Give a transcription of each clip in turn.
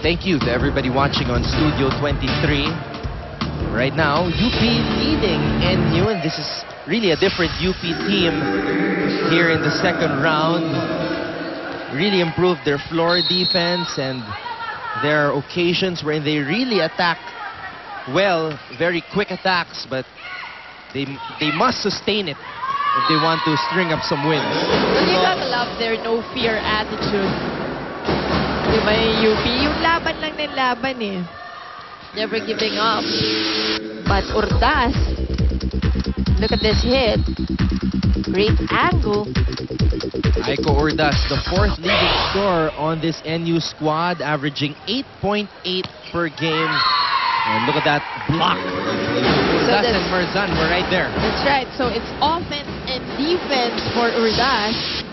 thank you to everybody watching on Studio 23. Right now, UP leading NU, and this is really a different UP team here in the second round. Really improved their floor defense, and there are occasions where they really attack well, very quick attacks, but they must sustain it if they want to string up some wins. Well, you gotta love their no-fear attitude. Diba yung UP? Yung laban lang ng laban eh. Never giving up. But Urdas, look at this hit. Great angle. Aiko Urdas, the fourth leading scorer on this NU squad, averaging 8.8 per game. And look at that block. Urdas and Marzan were right there. That's right. So it's offense and defense for Urdas.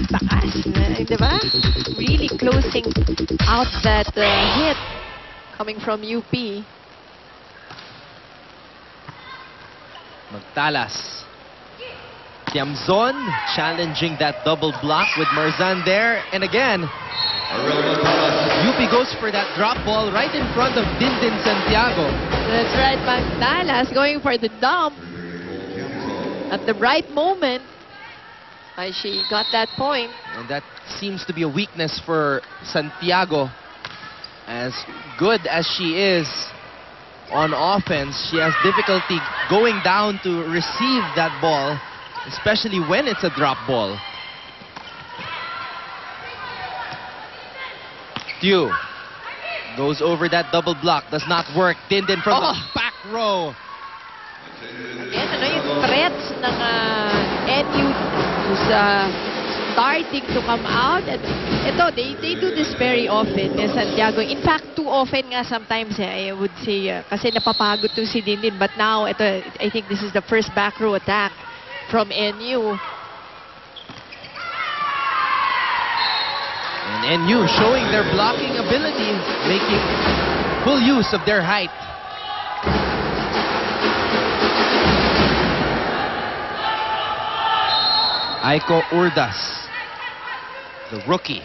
Taas na, diba? Really closing out that hit coming from UP. Magtalas. Tiamzon challenging that double block with Marzan there. And again, UP goes for that drop ball right in front of Dindin Santiago. That's right, Magtalas going for the dump at the right moment. She got that point. And that seems to be a weakness for Santiago. As good as she is on offense, she has difficulty going down to receive that ball, especially when it's a drop ball. Tew goes over that double block, does not work. Dindin from the back row. Again, ano yung threats ng NU is starting to come out. And ito, they do this very often in Santiago. In fact, too often nga sometimes, I would say, kasi napapagod to si Dindin. But now, ito, I think this is the first back row attack from NU. And NU showing their blocking ability, making full use of their height. Aiko Urdas, the rookie.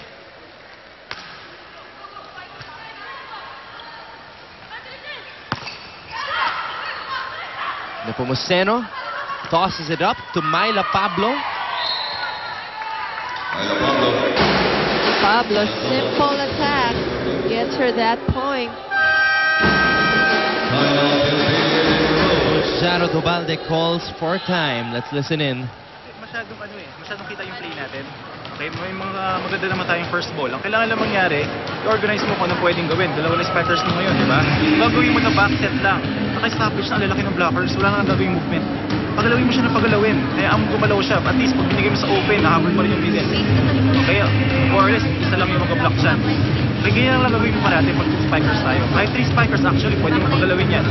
Nepomuceno tosses it up to Myla Pablo. Pablo, simple attack, gets her that point. Jaro Tobalde calls for time. Let's listen in. Masyadong kita yung play natin. Okay, may mga maganda naman tayong first ball. Ang kailangan lang mangyari, i-organize mo kung anong pwedeng gawin. Dalawa na spiders mo ngayon, di ba? Gagawin mo na back set lang. Naka-establish na ang lalaki ng blockers, wala nang gagawin movement. Pagalawin mo siya ng pagalawin. Kaya ang gumalaw siya, at least pag binigay mo sa open, nahabol pa rin yung middle. Okay, more or less, isa lang yung mag-block siya. Kaya ganyan lang gagawin mo parati pag 2 spikers tayo. Kahit 3 spikers actually, pwede mo pagalawin yan.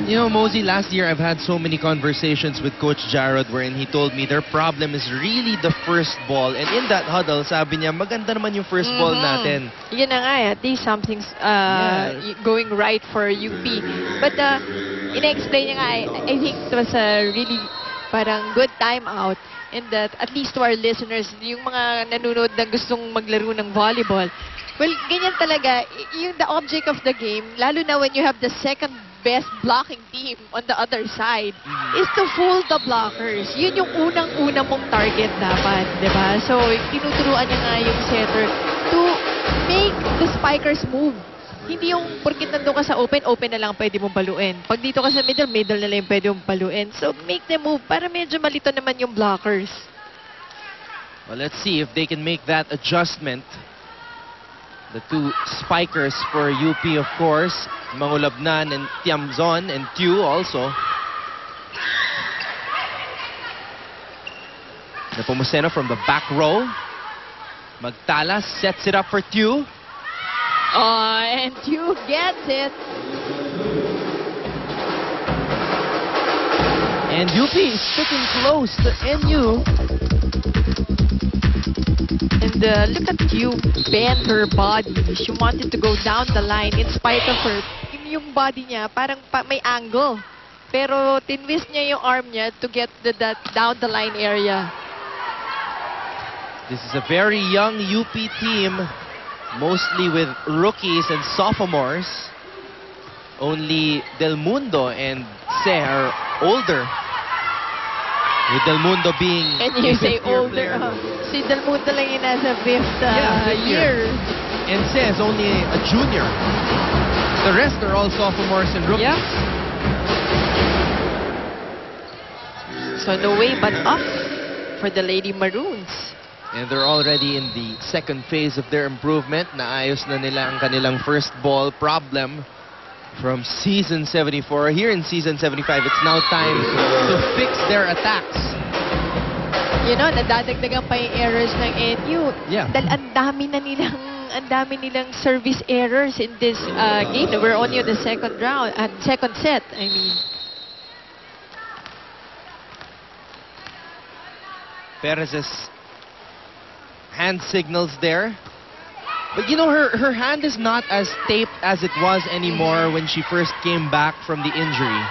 You know, Mosey, last year I've had so many conversations with Coach Jarrod wherein he told me their problem is really the first ball. And in that huddle, sabi niya, maganda naman yung first ball natin. Yun na nga, at least something's going right for UP. But in-explain niya nga, I think it was a really parang good timeout. And that at least to our listeners, yung mga nanonood na gustong maglaro ng volleyball, well, ganyan talaga, yung the object of the game, lalo na when you have the second best blocking team on the other side, is to fool the blockers. Yun yung unang-una mong target dapat, di ba? So, tinuturuan niya nga yung setter to make the spikers move. Hindi yung porkit nandun ka sa open, open na lang pwede mong baluin. Pag dito ka sa middle, middle na lang pwede mong baluin. So, make them move para medyo malito naman yung blockers. Well, let's see if they can make that adjustment. The 2 spikers for UP, of course. Mangulabnan and Tiamzon and Tew also. Nepomuceno from the back row. Magtalas sets it up for Tew. Oh, and Tew gets it. And UP is sticking close to NU. And look at Tew bend her body. She wanted to go down the line in spite of her. Yung body niya, parang may angle. Pero tinwist niya yung arm niya to get that down the line area. This is a very young UP team, mostly with rookies and sophomores. Only Del Mundo and Se are older. With Del Mundo being And you a say fifth-year older. player. Si Del Mundo lang yung nasa fifth fifth year. year. And Se is only a junior. The rest are all sophomores and rookies. Yeah. So no way but up for the Lady Maroons. And they're already in the second phase of their improvement. Naayos na nila ang kanilang first ball problem from Season 74. Here in Season 75, it's now time to fix their attacks. You know, nadadagdagan pa yung errors ng NU. Yeah. Dahil ang dami nilang service errors in this game. We're only on the second round, second set, I mean. Perez's hand signals there. But you know, her hand is not as taped as it was anymore when she first came back from the injury.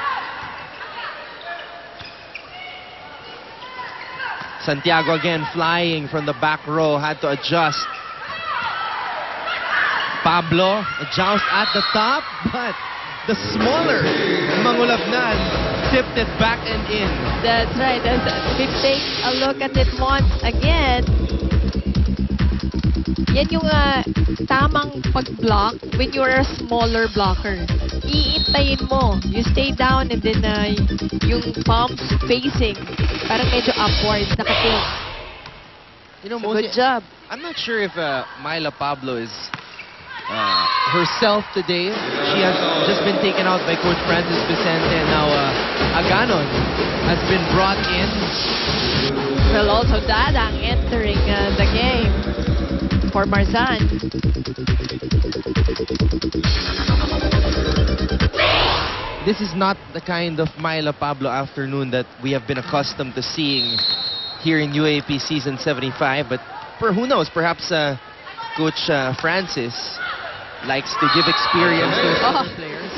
Santiago again flying from the back row, had to adjust. Pablo, a joust at the top, but the smaller Mangulabnan tipped it back and in. That's right. If we take a look at it once again, yan yung tamang pag-block when you're a smaller blocker. Iintayin mo. You stay down and then yung palms facing. Parang medyo upwards, naka-tilt. You know, So good job. I'm not sure if Myla Pablo is herself today. She has just been taken out by Coach Francis Vicente, and now Aganon has been brought in. Well, also Dadang entering the game for Marzan. This is not the kind of Myla Pablo afternoon that we have been accustomed to seeing here in UAP Season 75. But who knows, perhaps Coach Francis likes to give experience to his other players.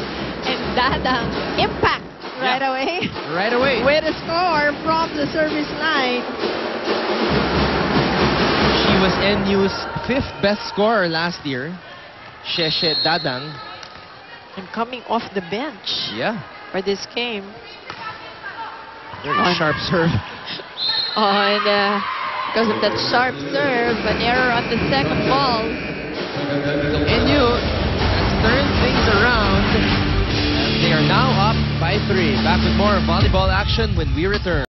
And Dadang, impact right away. Right away. With a score from the service line. She was NU's 5th best scorer last year. Sheshe Dadang. And coming off the bench Yeah. for this game. Very sharp serve. And because of that sharp serve, an error on the second ball. NU has turned things around. And they are now up by 3. Back with more volleyball action when we return.